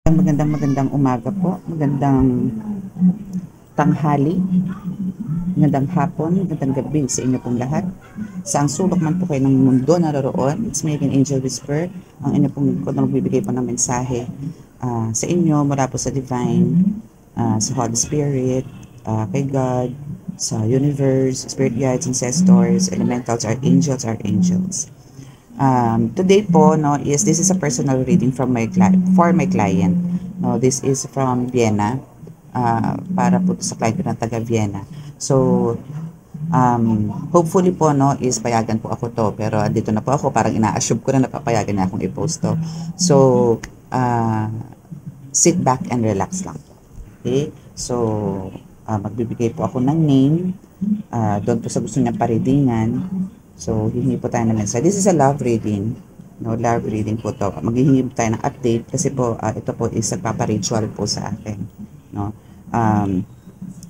Magandang umaga po, magandang tanghali, magandang hapon, magandang gabi sa inyo pong lahat. Sa ang sulok man po kayo ng mundo naroroon, it's me again, Angel Whisper, ang inyo pong nagbibigay po ng mensahe sa inyo mula po sa Divine, sa Holy Spirit, kay God, sa universe, spirit guides, ancestors, elementals, archangels. Today po no is this is a personal reading from for my client. No, this is from Vienna. Para po sa client ko na taga Vienna. So hopefully po no is payagan po ako to, pero andito na po ako, parang ina-assume ko na napapayagan na akong i-post to. So sit back and relax lang. Okay? So magbibigay po ako ng name doon po sa gusto niya paridingan. So, hihingi po tayo ng mensahe. This is a love reading. No, love reading po to. Maghihingi po tayo ng update kasi po ito po is nagpapa-ritual po sa akin. No?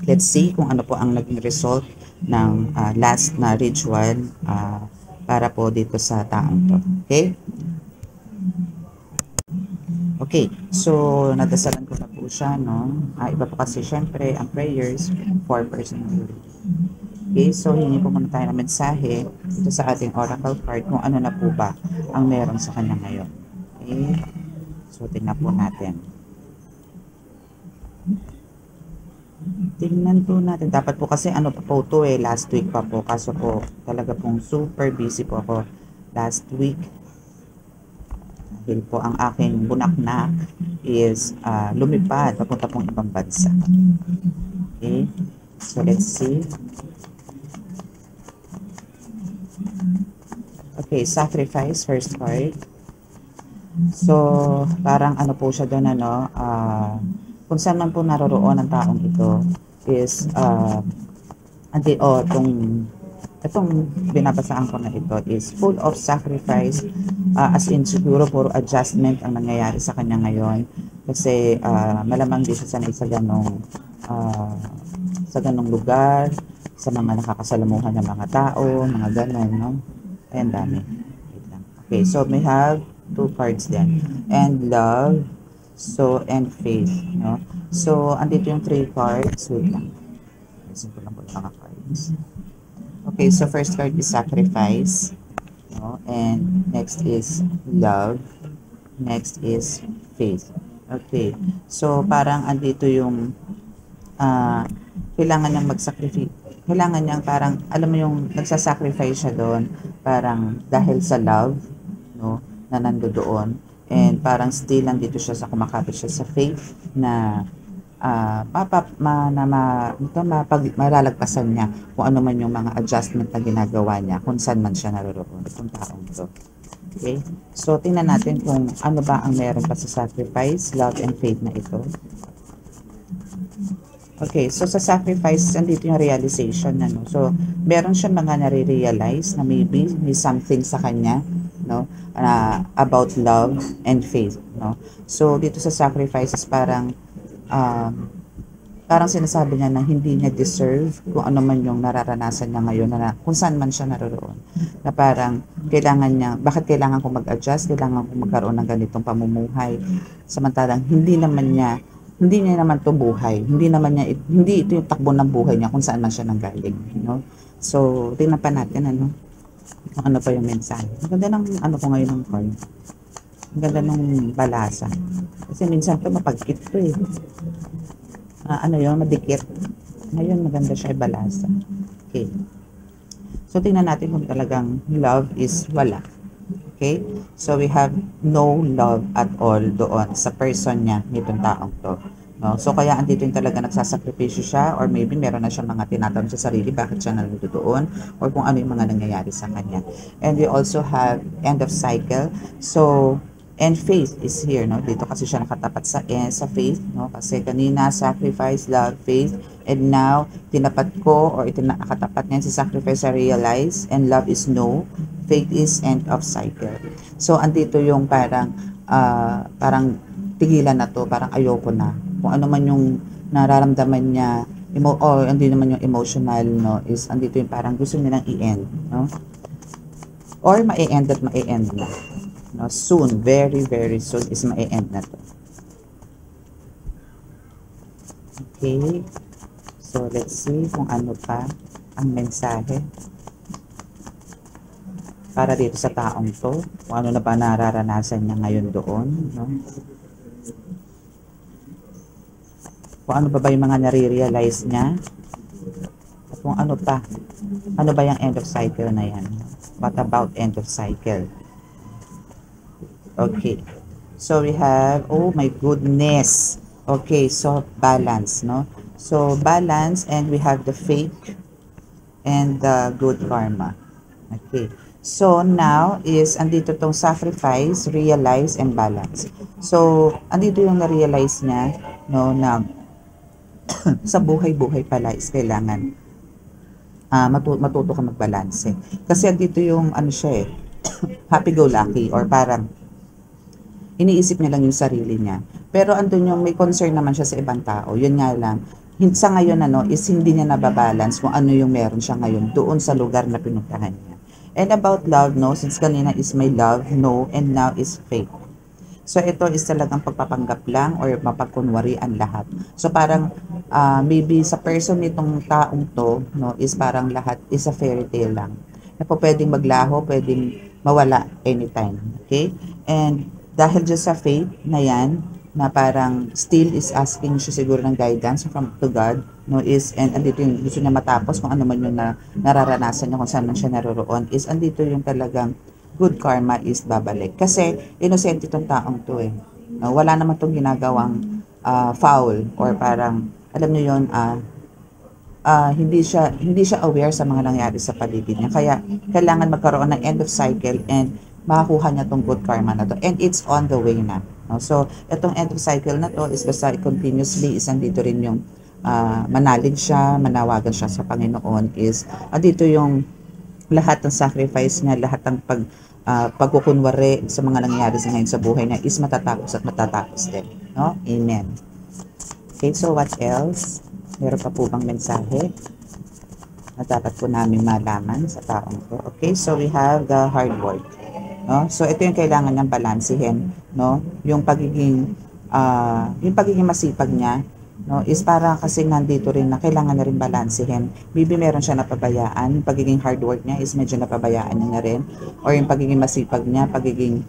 Let's see kung ano po ang naging result ng last na ritual para po dito sa taong to. Okay? Okay, so nadasalan ko na po siya, no? Iba po kasi syempre ang prayers for personal reading. Okay, so hingi po muna tayo ng mensahe dito sa ating oracle card kung ano na po ba ang meron sa kanya ngayon. Okay, so tingnan po natin. Tingnan po natin. Dapat po kasi ano pa po ito last week pa po. Kaso po talaga pong super busy po ako last week. Dahil po ang aking bunaknak is lumipad papunta pong ibang bansa. Okay, so let's see. Okay, sacrifice, first card. So, parang ano po siya doon, ano, kung saan man po naroroon ang taong ito is, itong binabasaan ko na ito is full of sacrifice, as in siguro puro adjustment ang nangyayari sa kanya ngayon. Kasi malamang di siya sanay sa ganong lugar, sa mga nakakasalamuhan ng mga tao, mga ganon, no? Ayan, dami. Okay, so we have two cards then. And love, so, and faith, no? So, andito yung three cards. Wait lang. Simple lang po yung mga cards. Okay, so first card is sacrifice, no? And next is love. Next is faith. Okay, so parang andito yung kailangan niyang mag-sacrifice. Kailangan niyang parang, alam mo yung nagsasacrifice siya doon, parang dahil sa love, no, na nandoon. And parang still nandito siya sa kumakapit siya sa faith na malalagpasan niya kung ano man yung mga adjustment na ginagawa niya, kung saan man siya naroroon, kung taong ito. Okay? So, tingnan natin kung ano ba ang meron pa sa sacrifice, love, and faith na ito. Okay, so sa sacrifice, nandito yung realization na, no? So, meron siya mga nare-realize na maybe may something sa kanya, no? About love and faith, no? So, dito sa sacrifices, parang sinasabi niya na hindi niya deserve kung ano man yung nararanasan niya ngayon, na kung saan man siya naroroon. Na parang bakit kailangan ko mag-adjust, kailangan ko magkaroon ng ganitong pamumuhay. Samantalang hindi niya naman to buhay. Hindi ito yung takbo ng buhay niya kung saan man siya nanggaling, no? So, tingnan pa natin kung ano pa yung mensahe. Ang ganda ng ko ngayon ng card. Ang ganda ng balasa. Kasi minsan to mapagkit to madikit. Ngayon maganda siya balasa. Okay. So, tingnan natin kung talagang love is wala. Okay? So, we have no love at all doon sa person niya, nitong taong to. No? So, kaya andito yung talaga nagsasakripisyo siya, or maybe meron na siyang mga tinatanong sa sarili bakit siya nandito doon, or kung ano yung mga nangyayari sa kanya. And we also have end of cycle. So, and faith is here, no? Dito kasi siya nakatapat sa faith, no? Kasi kanina, sacrifice, love, faith, and now, tinapat ko, or nakatapat niyan sa sacrifice, I realize, and love is no, faith is end of cycle. So, andito yung parang tigilan na to, parang ayoko na. Kung ano man yung nararamdaman niya, or hindi naman yung emotional, no, is andito yung parang gusto nilang i-end, no? Or ma-e-end at ma-e-end na. No, soon, very, very soon is ma-e-end na to. Okay. So, let's see kung ano pa ang mensahe para dito sa taong to. Kung ano na ba nararanasan niya ngayon doon, no? Kung ano ba yung mga nare-realize niya. At kung ano pa. Ano ba yung end of cycle na yan? What about end of cycle? Okay. So, we have, oh my goodness. Okay, so balance, no? So, balance, and we have the faith and the good karma. Okay. So, now is, andito tong sacrifice, realize, and balance. So, andito yung na-realize niya, no, na sa buhay-buhay pala is kailangan matuto ka magbalanse. Kasi andito yung, ano siya eh, happy-go-lucky, or parang, iniisip niya lang yung sarili niya. Pero andun yung may concern naman siya sa ibang tao. Yun nga lang, sa ngayon is hindi niya nababalance kung ano yung meron siya ngayon doon sa lugar na pinuntahan niya. And about love, no, since kanina is may love, no, and now is faith. So ito is talagang pagpapanggap lang or mapagkunwari ang lahat. So parang maybe sa person nitong taong to, no, is parang lahat is a fairy tale lang. Na po pwedeng maglaho, pwedeng mawala anytime. Okay? And dahil just sa faith na yan, na parang still is asking siya siguro ng guidance from to God, no, is, and andito yung gusto niya matapos kung ano man yung nararanasan niya kung saan man siya naroroon, is andito yung talagang good karma is babalik. Kasi innocent itong taong to eh. No, wala naman itong ginagawang foul, or parang, alam niyo yun, hindi siya aware sa mga nangyari sa paligid niya. Kaya kailangan magkaroon ng end of cycle and makakuha niya tong good karma na to. And it's on the way na. No? So, itong end of cycle na to is basta continuously is andito rin yung manalig siya, manawagan siya sa Panginoon, is andito yung lahat ng sacrifice niya, lahat ng pagkukunwari sa mga nangyayari sa ngayon sa buhay niya is matatapos at matatapos din. No? Amen. Okay, so what else? Meron pa po bang mensahe na dapat po namin malaman sa taong to? Okay, so we have the hard work. No? So ito yung kailangan niyang balansehin, no? Yung pagiging masipag niya, no, is para kasi nandito rin na kailangan na rin balansehin. Maybe meron siya napabayaan, yung pagiging hard work niya is medyo napabayaan niya na rin, or yung pagiging masipag niya, pagiging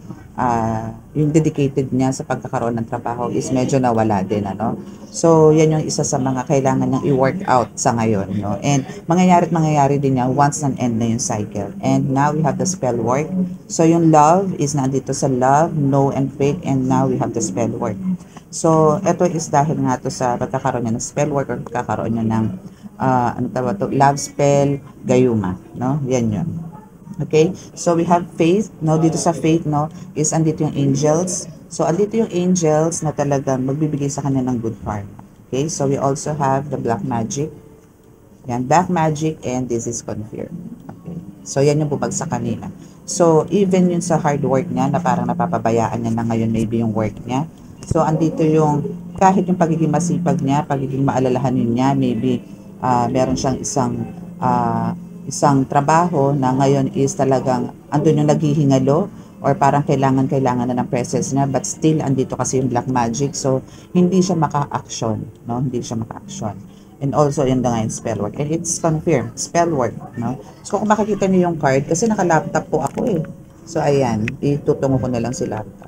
yung dedicated niya sa pagkakaroon ng trabaho is medyo nawala din, ano. So yan yung isa sa mga kailangan niyang i-work out sa ngayon, no. And mangyayari din niya once na end na yung cycle. And now we have the spell work. So yung love is nandito sa love, know, and faith, and now we have the spell work. So, ito is dahil nga to sa pagkakaroon niya ng spell work, or pagkakaroon niya ng love spell, gayuma, no? Yan yun. Okay? So, we have faith, no? Dito sa faith, no, is andito yung angels. So, andito yung angels na talagang magbibigay sa kanya ng good karma. Okay? So, we also have the black magic. Yan, black magic, and this is confirmed. Okay? So, yan yung bubagsak kanina. So, even yun sa hard work niya, na parang napapabayaan niya na ngayon maybe yung work niya. So, andito yung, kahit yung pagiging masipag niya, pagiging maalalahanin niya, maybe meron siyang isang trabaho na ngayon is talagang andun yung naghihingalo, or parang kailangan na ng presence niya, but still andito kasi yung black magic. So, hindi siya maka-action, no? Hindi siya maka-action. And also, yun na nga yung spell work. And it's confirmed, spell work, no? So, kung makikita niyo yung card, kasi naka-laptop po ako eh. So, ayan, itutungo ko na lang si laptop.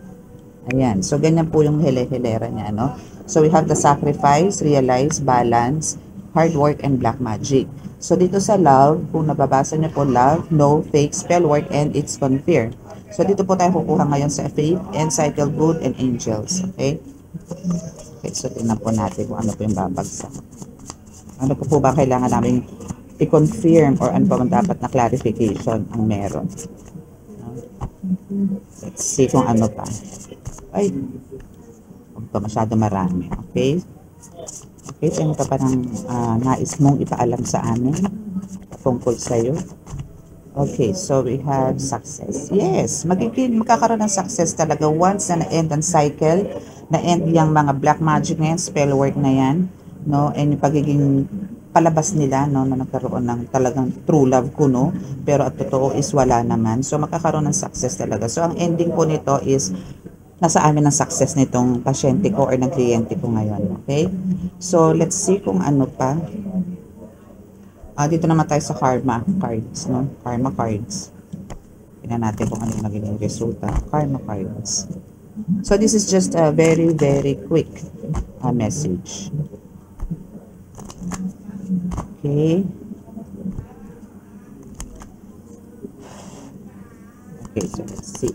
Ayan. So, ganyan po yung hilera niya, no? So, we have the sacrifice, realize, balance, hard work, and black magic. So, dito sa love, kung nababasa niyo po, love, no, fake, spell work, and it's confirmed. So, dito po tayo kukuha ngayon sa faith, and cycle, good, and angels. Okay? Okay, so, tingnan po natin kung ano po yung babagsak. Ano po ba kailangan namin i-confirm, or ano pa man dapat na clarification ang meron. Let's see kung ano pa. Ay, huwag pa masyado marami. Okay? Okay, so ano pa parang nais mong ipaalam sa amin tungkol sa'yo? Okay, so we have success. Yes, magkakaroon ng success talaga once na na-end ang cycle, na-end yung mga black magic na yan, spell work na yan, no? And yung pagiging palabas nila, no, na nagkaroon ng talagang true love kuno, pero at totoo is wala naman. So, magkakaroon ng success talaga. So, ang ending po nito is nasa amin ang success nitong pasyente ko or ng kliyente ko ngayon. Okay? So, let's see kung ano pa. Dito naman tayo sa karma cards, no? Karma cards. Tingnan natin kung ano yung naging resulta. Karma cards. So, this is just a very, very quick message. Okay. Okay, so let's see.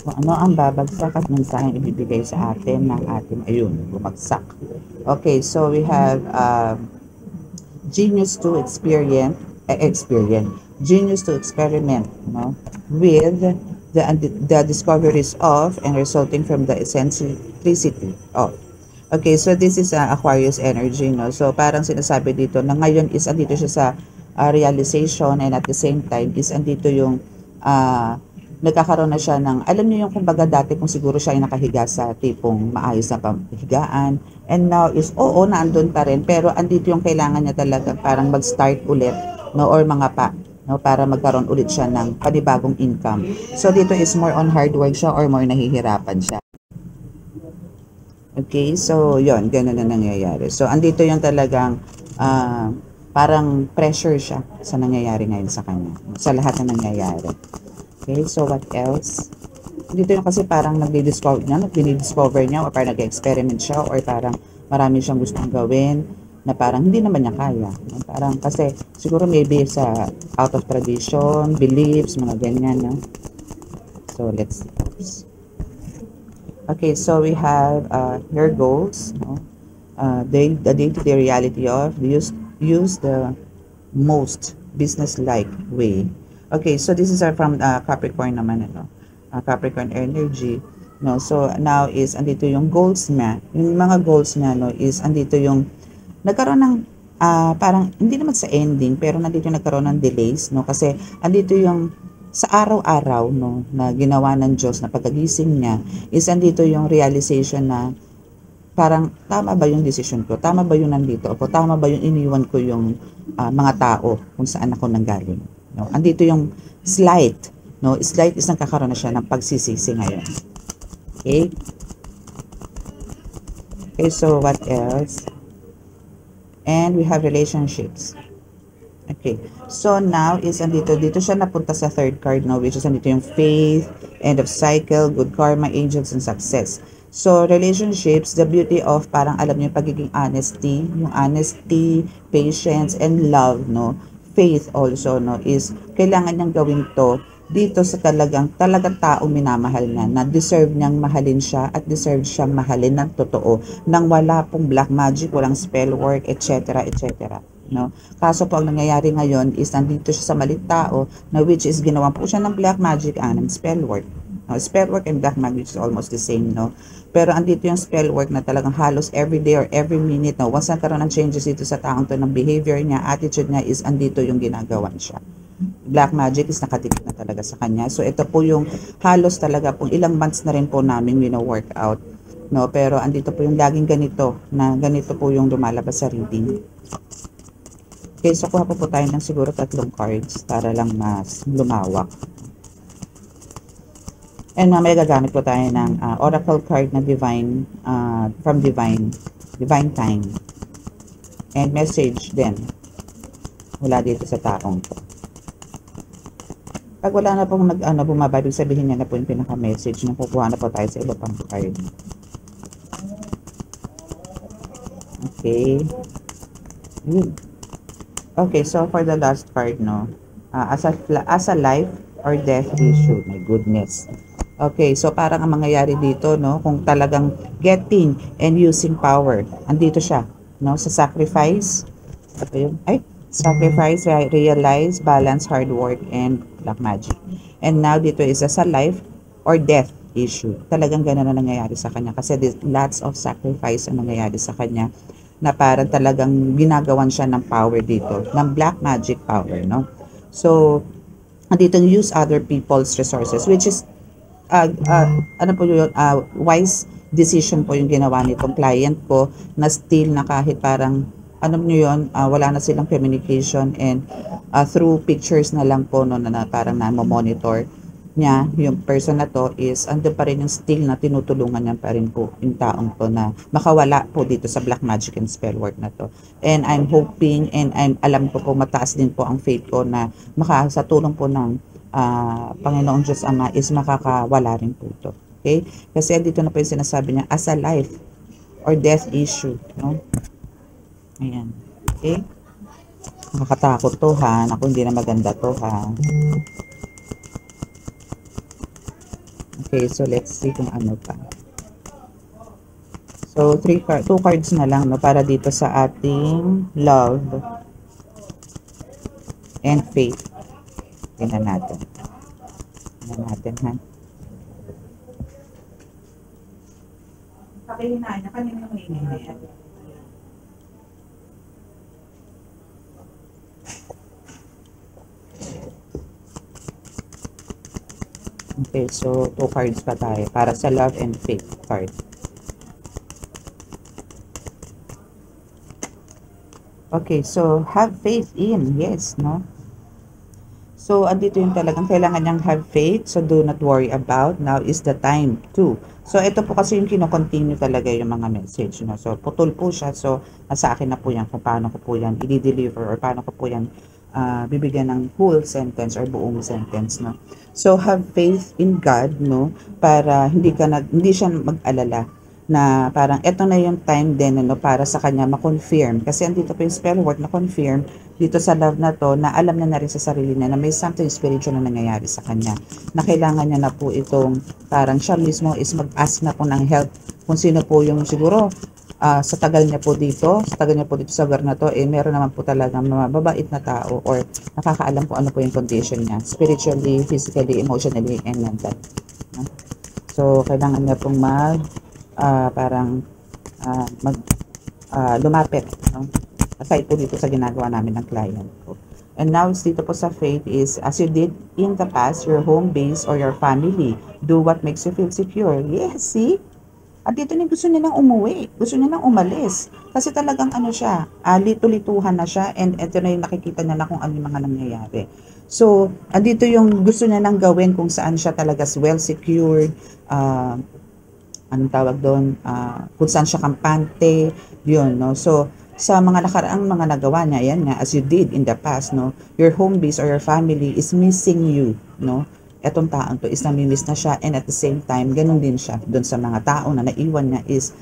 Kung ano ang babagsak at mensaheng ibibigay sa atin ng ating bumagsak. Okay, so we have genius to experience, genius to experiment, no, with the discoveries of and resulting from the eccentricity of. Okay, so this is Aquarius energy, no? So parang sinasabi dito na ngayon is andito siya sa realization, and at the same time is andito yung nagkakaroon na siya ng, alam niyo yung kumbaga dati kung siguro siya ay nakahiga sa tipong maayos na pamhigaan, and now is oo, naandun pa rin, pero andito yung kailangan niya talaga parang mag-start ulit, no, or mga no, para magkaroon ulit siya ng panibagong income. So dito is more on hard work siya or more nahihirapan siya. Okay, so yon, ganun na nangyayari. So andito yung talagang parang pressure siya sa nangyayari ngayon sa kanya, sa lahat na nangyayari. Okay, so what else? Dito yung kasi parang nagdi-discover niya or parang nag-experiment siya or parang marami siyang gustong gawin na parang hindi naman niya kaya. Parang kasi siguro maybe sa out of tradition, beliefs, mga ganyan. No? So let's see. Okay, so we have your goals. No? The day-to-day reality of use the most business-like way. Okay, so this is from Capricorn naman, ano? Capricorn energy, no? So now is andito yung goals niya. Yung mga goals niya, no, is andito yung nagkaroon ng parang hindi naman sa ending, pero nandito yung nagkaroon ng delays, no? Kasi andito yung sa araw-araw, no, na ginawa ng Diyos na pagkagising niya, is andito yung realization na parang tama ba yung decision ko? Tama ba yung nandito ako? Tama ba yung iniwan ko yung mga tao kung saan ako nanggaling? No, andito yung slight, no? Slight is nagkakaroon na siya ng pagsisisi ngayon. Okay? Okay, so what else? And we have relationships. Okay. So now is andito, dito siya napunta sa third card, no, which is andito yung faith, end of cycle, good karma, angels, and success. So relationships, the beauty of parang alam niyo yung pagiging honesty, yung honesty, patience, and love, no? Faith also, no, is kailangan niyang gawin to dito sa talagang taong minamahal niya, na deserve niyang mahalin siya at deserve siyang mahalin ng totoo, nang wala pong black magic, walang spell work, etc. etc. No? Kaso po ang nangyayari ngayon is nandito siya sa malit tao, na which is ginawa po siya ng black magic and ng spell work. No, spell work and black magic is almost the same, no? Pero andito yung spell work na talagang halos every day or every minute, no? Once nagkaroon ng changes dito sa taong to ng behavior niya, attitude niya, is andito yung ginagawan siya. Black magic is nakadikit na talaga sa kanya. So ito po yung halos talaga pong ilang months na rin po namin wino-work out, no? Pero andito po yung laging ganito, na ganito po yung lumalabas sa reading. Okay, so kuha po tayo ng siguro 3 cards para lang mas lumawak. And mamaya gagamit po tayo ng oracle card na divine, from divine time. And message din mula dito sa taong to. Pag wala na pong bumaba, ibig sabihin niya na po yung pinaka-message, na kukuha na po tayo sa iba pang card. Okay. Okay, so for the last card, no, as a life or death issue, my goodness. Okay, so parang ang mangyayari dito, no, kung talagang getting and using power, andito siya, no, sa sacrifice. Ito yun, sacrifice, realize, balance, hard work, and black magic. And now dito is as a life or death issue. Talagang gano'n na nangyayari sa kanya kasi lots of sacrifice ang nangyayari sa kanya, na parang talagang ginagawan siya ng power dito, ng black magic power, no? So, dito use other people's resources, which is ano po yun, wise decision po yung ginawa nitong client ko, na still na kahit parang ano nyo yun, wala na silang communication, and through pictures na lang po, no, na parang na-monitor, niya, yung person na to is andun pa rin yung still na tinutulungan niya pa rin po yung taong to na makawala po dito sa black magic and spell work na to. And I'm hoping and alam ko po mataas din po ang faith ko na sa tulong po ng Panginoong Diyos Ama is makakawala rin po ito. Okay? Kasi dito na po yung sinasabi niya as a life or death issue. No? Ayan. Okay? Nakakatakot to ha. Naku, hindi na maganda to ha. Okay, so let's see kung ano pa. So, 2 cards na lang no, para dito sa ating love and faith. Tingnan natin. Tingnan natin ha. Pakihinahin na kanina yung hingin. Okay, so 2 cards pa tayo para sa love and faith card. Okay, so have faith in, yes, no? So, andito yung talagang kailangan niyang have faith, so do not worry about, now is the time to. So, ito po kasi yung kino-continue talaga yung mga message, no? So, putol po siya, so, nasa akin na po yan kung paano ko po yan i-deliver or paano ko po yan bibigyan ng full sentence or buong sentence, no? So, have faith in God, no? Para hindi siya mag-alala na parang eto na yung time din ano, para sa kanya ma-confirm. Kasi andito po yung spell work na confirm dito sa love na to na alam na rin sa sarili niya na may something spiritual na nangyayari sa kanya. Na kailangan niya na po itong parang siya mismo is mag-ask na po ng help kung sino po yung siguro sa tagal niya po dito sa lugar na to, eh meron naman po talagang mababait na tao or nakakaalam po ano po yung condition niya, spiritually, physically, emotionally, and mental. No? So, kailangan niya pong lumapit. No? Aside po dito sa ginagawa namin ng client ko. And now, dito po sa faith is, as you did in the past, your home base or your family, do what makes you feel secure. Yes, see? At dito na gusto niya nang umuwi. Gusto niya nang umalis. Kasi talagang ano siya, lito-lituhan na siya and ito na yung nakikita niya na kung ano yung mga nangyayari. So, andito yung gusto niya nang gawin kung saan siya talaga well secured, anong tawag doon, kung saan siya kampante, yun, no? So, sa mga nakaraang mga nagawa niya, yan nga, as you did in the past, no? Your home base or your family is missing you, no? Etong taong to is namimiss na siya and at the same time, ganun din siya doon sa mga tao na naiwan niya is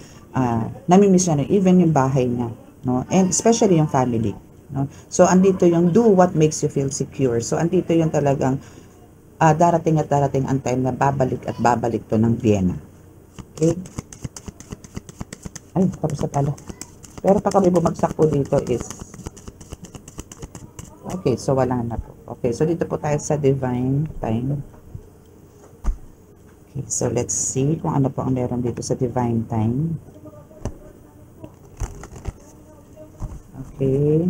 namimiss niya na even yung bahay niya, no? And especially yung family, no? So, andito yung do what makes you feel secure. So, andito yung talagang darating at darating ang time na babalik at babalik to ng Vienna. Okay? Ay, tapos na pala. Pero pa kami bumagsak po dito is okay, so wala na po. Okay, so dito po tayo sa divine time. Okay, so let's see kung ano po ang meron dito sa divine time. Okay.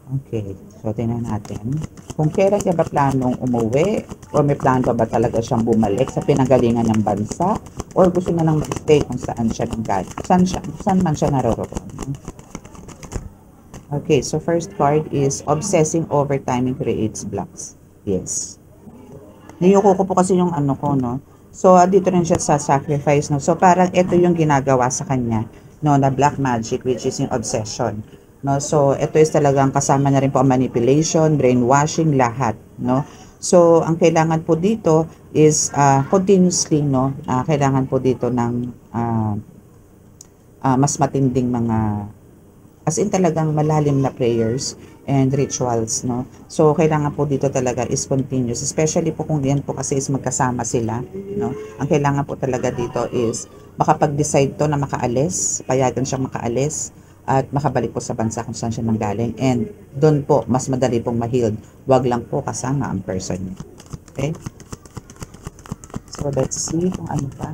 Okay, so tingnan natin. Kung kailan niya ba planong umuwi o may plano ba talaga siyang bumalik sa pinanggalingan ng bansa or gusto na lang mag-stay kung saan siya nanggaling, saan man siya naroroon. Okay, so first card is obsessing over time and creates blocks. Yes. Niyuko ko po kasi yung ano ko, no? So, dito rin siya sa sacrifice, no? So, parang ito yung ginagawa sa kanya, no? Na black magic, which is yung obsession. No, so ito is talagang kasama na rin po ang manipulation, brainwashing, lahat, no. So ang kailangan po dito is continuously, no, kailangan po dito ng mas matinding mga as in talagang malalim na prayers and rituals, no. So kailangan po dito talaga is continuous, especially po kung yan po kasi is magkasama sila, no. Ang kailangan po talaga dito is makapag-decide to na makaalis, payagan siyang makaalis at makabalik po sa bansa kung saan siya nanggaling. And doon po, mas madali pong ma-healed. Huwag lang po kasama ang person niya. Okay? So, let's see kung ano pa.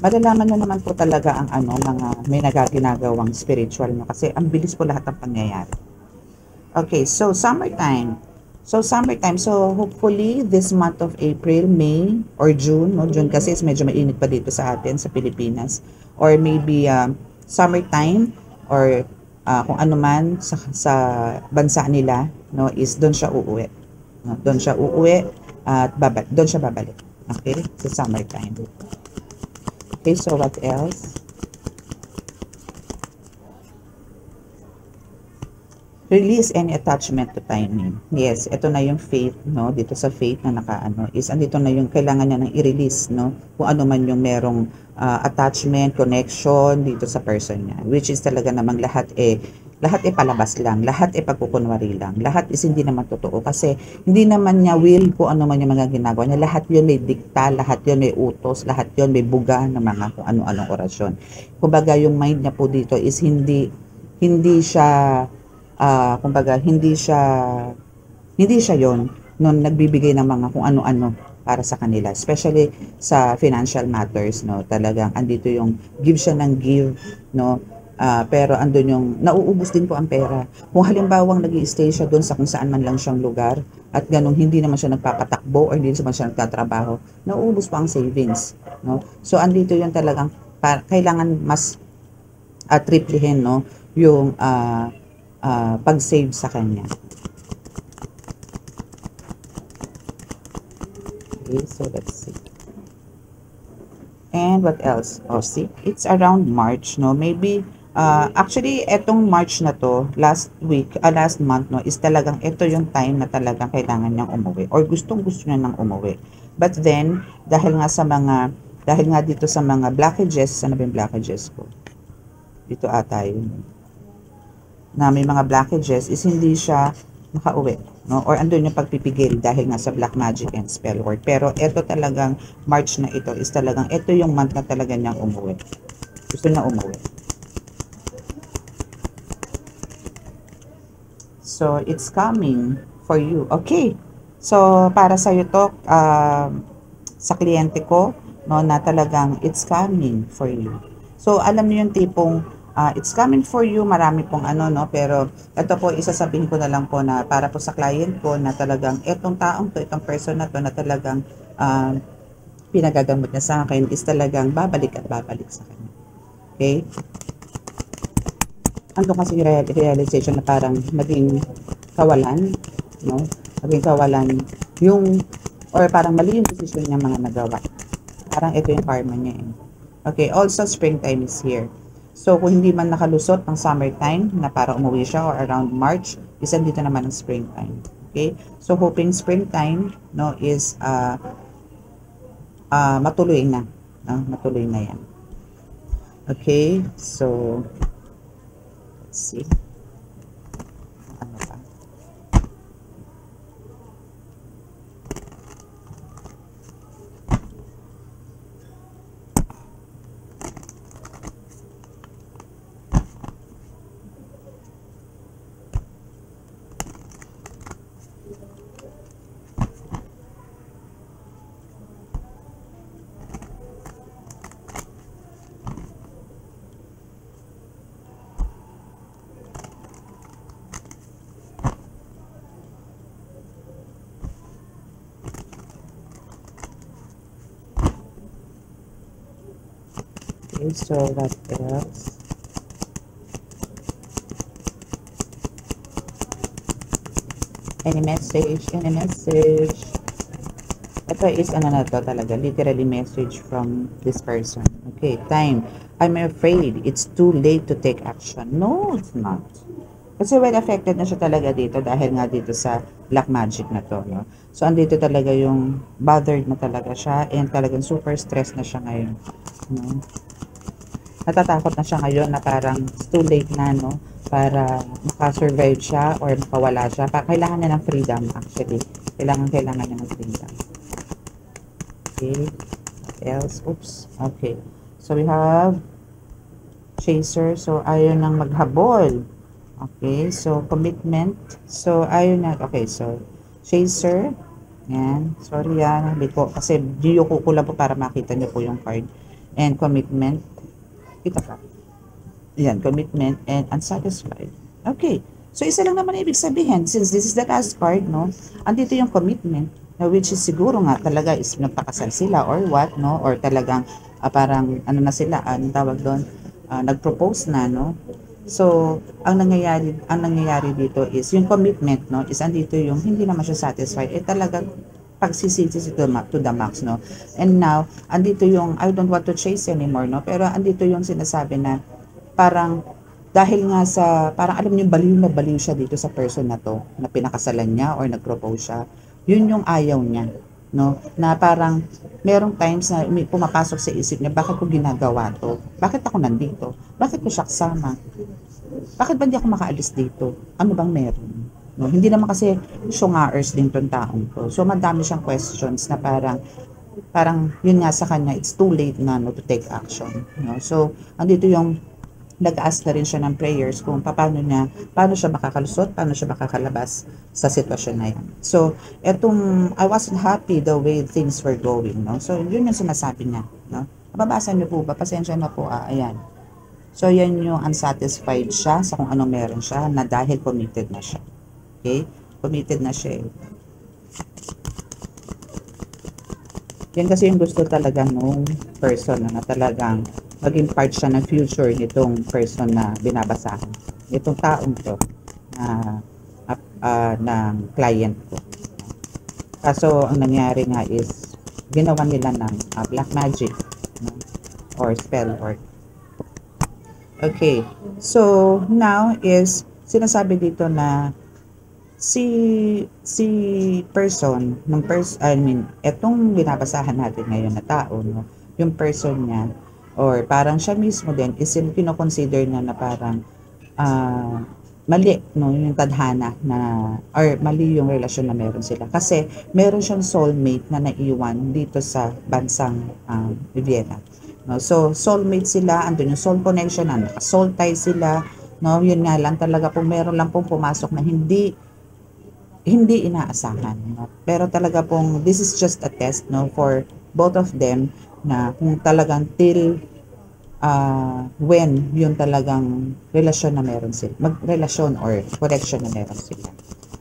Malalaman nyo naman po talaga ang mga may nagaginagawang spiritual nyo. Kasi ang bilis po lahat ng pangyayari. Okay, so summertime. So, hopefully, this month of April, May, or June, no? June kasi is medyo mainit pa dito sa atin, sa Pilipinas. or maybe summertime, or kung ano man sa bansa nila, no, is doon siya uuwi. No, doon siya uuwi at doon siya babalik. Okay? Sa summertime. Okay, so what else? Release any attachment to timing. Yes, ito na yung faith, no? Dito sa faith na nakaano is andito na yung kailangan niya nang i-release, no? Kung ano man yung merong attachment, connection dito sa person niya. Which is talaga namang lahat palabas lang, lahat pagkukunwari lang. Lahat is hindi naman totoo kasi hindi naman niya will kung ano man yung mga ginagawa niya. Lahat yun may dikta, lahat yun may utos, lahat yun may buga ng mga kung ano-anong orasyon. Kumbaga yung mind niya po dito is hindi siya kumbaga hindi siya yon nung nagbibigay ng mga kung ano-ano para sa kanila, especially sa financial matters, no, talagang andito yung give siya ng give, no, pero andun yung nauubos din po ang pera. Kung halimbawang nag-i-stay siya doon sa kung saan man lang siyang lugar at ganun hindi naman siya nagpapatakbo or hindi naman siya nagtatrabaho, nauubos pa ang savings, no. So andito yung talagang kailangan mas triplehin, no, yung pag-save sa kanya. Okay, so let's see. And what else? Oh, see, it's around March, no? Maybe, actually, etong March na to, last month, no, is talagang ito yung time na talagang kailangan niyang umuwi or gustong-gusto niya nang umuwi. But then, dahil nga dito sa mga blockages, ano ba yung blockages ko? Dito ata yun. Na may mga blockages is hindi siya makauwi, no? Or andun yung pagpipigil dahil nga sa black magic and spell work. Pero ito talagang March na ito is talagang ito yung month na talaga niyang umuwi. Gusto na umuwi. So it's coming for you. Okay. So para sa iyo to, sa kliyente ko, no, na talagang it's coming for you. So alam niyo yung tipong it's coming for you, marami pong ano, no, pero ito po isasabihin ko na lang po na para po sa client ko na talagang etong taong to, itong person na to na talagang pinagagamot niya sa akin is talagang babalik at babalik sa kanya. Okay? Ando kasi realization na parang maging kawalan, no? Maging kawalan yung or parang mali yung decision niya mga nagawa. Parang ito yung karma niya eh. Okay, also springtime is here. So, kung hindi man nakalusot ng summertime na para umuwi siya or around March, isa dito naman ang springtime. Okay? So, hoping springtime, no, is matuloy na. Matuloy na yan. Okay? So, let's see. Ano pa? Okay, so what else? Any message? Any message? Ito is ano na to talaga, literally message from this person. Okay, time. I'm afraid it's too late to take action. No, it's not. Kasi well affected na siya talaga dito dahil nga dito sa black magic na to, no? So, andito talaga yung bothered na talaga siya and talagang super stressed na siya ngayon, no? Natatakot na siya ngayon na parang it's too late na, no? Para makasurvive siya or makawala siya. Kailangan niya ng freedom, actually. Kailangan niya ng freedom. Okay. What else? Oops. Okay. So, we have chaser. So, ayaw nang maghabol. Okay. So, commitment. So, ayaw na. Okay. So, chaser. Yan. Sorry yan. Liko. Kasi, diyuko ko lang po para makita niyo po yung card. And commitment. Kita pa. Yan, commitment and unsatisfied. Okay. So, isa lang naman ibig sabihin. Since this is the last card, no? Andito yung commitment, na which is siguro nga talaga is nagpakasal sila or what, no? Or talagang parang ano na sila, anong tawag doon, nag-propose na, no? So, ang nangyayari dito is yung commitment, no, is andito yung hindi naman siya satisfied, talagang pagsisisi to the max, no? And now, andito yung I don't want to chase anymore, no? Pero andito yung sinasabi na parang dahil nga sa, parang alam niyo, baliw na baliw siya dito sa person na to, na pinakasalan niya or nag-propose siya. Yun yung ayaw niya, no? Na parang merong times na pumapasok sa isip niya, bakit ko ginagawa to? Bakit ako nandito? Bakit ko siya kasama? Bakit ba hindi ako makaalis dito? Ano bang meron? No, hindi naman kasi syungars din tong taong to. So madami siyang questions na parang yun nga sa kanya, it's too late na, no, to take action, no? So andito yung nag-ask na rin siya ng prayers kung paano siya makakalusot, paano siya makakalabas sa sitwasyon na yan. So I wasn't happy the way things were going, no? So yun yung sinasabi niya, no? Mababasa niyo po ba? Pasensya na po, ayan. So yan yung unsatisfied siya sa kung anong meron siya, na dahil committed na siya. Okay? Committed na siya. Yan kasi yung gusto talaga nung person na talagang maging part siya ng future nitong person na binabasahan. Itong taong to ng client ko. Kaso ang nangyari nga is ginawa nila ng black magic, no? Or spell work. Okay. So now is sinasabi dito na si person etong binabasahan natin ngayon na tao, no, yung person niya or parang siya mismo din is kino-consider niya na parang mali, no, yung tadhana na or mali yung relasyon na meron sila kasi meron siyang soulmate na naiwan dito sa bansang Vienna, no? So soulmate sila, andun yung soul connection, naka-soul tie sila, no? Yun nga lang talaga kung meron lang pong pumasok na hindi inaasahan, no? Pero talaga pong this is just a test, no, for both of them na kung talagang till when yung talagang relasyon na meron sila, magrelasyon or connection na meron sila.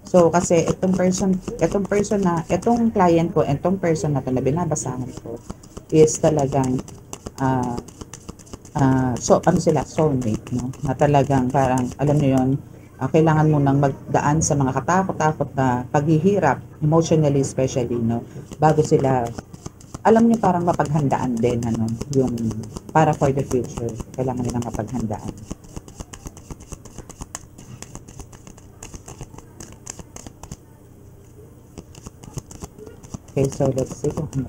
So kasi itong client ko, itong person na na binabasahan ko is talagang so ano sila, soulmate, no, na talagang parang alam niyo yon, kailangan mo nang magdaan sa mga katakot-takot na paghihirap, emotionally especially, no, bago sila, alam niyo, parang mapaghandaan din, ano, yung para for the future, kailangan nilang mapaghandaan. Okay, so let's see kung ano.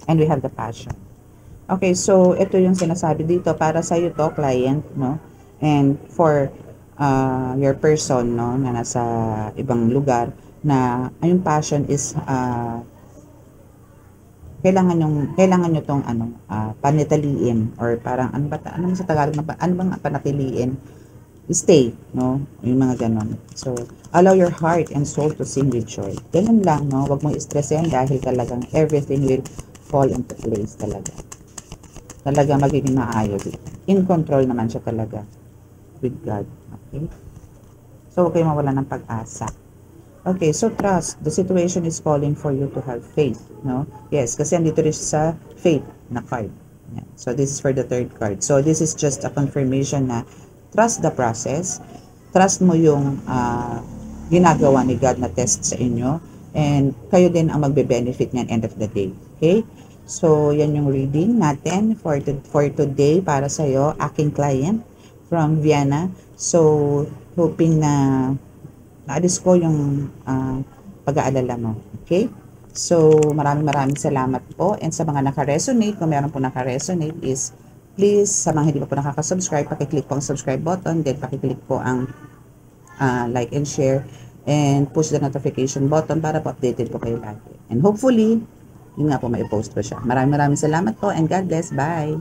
And we have the passion. Okay, so ito yung sinasabi dito para sa iyo to, client, no? And for your person, no, na nasa ibang lugar, na yung passion is kailangan nyo tong panitiliin or parang ano sa Tagalog na ano bang panatiliin, stay, no, yung mga ganon. So allow your heart and soul to sing with joy. Ganun lang, no, wag mo i-stress yan dahil talagang everything will fall into place talaga magiging maayos. In control naman siya talaga with God. Okay? So, huwag kayo mawala ng pag-asa. Okay, so trust. The situation is calling for you to have faith, no? Yes, kasi andito rin sa faith na card. Yeah. So, this is for the third card. So, this is just a confirmation na trust the process. Trust mo yung ginagawa ni God na test sa inyo. And kayo din ang magbe-benefit niyan end of the day. Okay? So, yan yung reading natin for today para sa'yo, aking client from Vienna. So, hoping na naalis ko yung pag-aalala mo. Okay? So, maraming salamat po. And sa mga naka-resonate, kung meron po naka-resonate is, please, sa mga hindi pa po nakaka-subscribe, pakiclick po ang subscribe button, then pakiclick po ang like and share, and push the notification button para po updated po kayo lagi. And hopefully, yun nga po, may post ko siya. Maraming salamat po and God bless. Bye!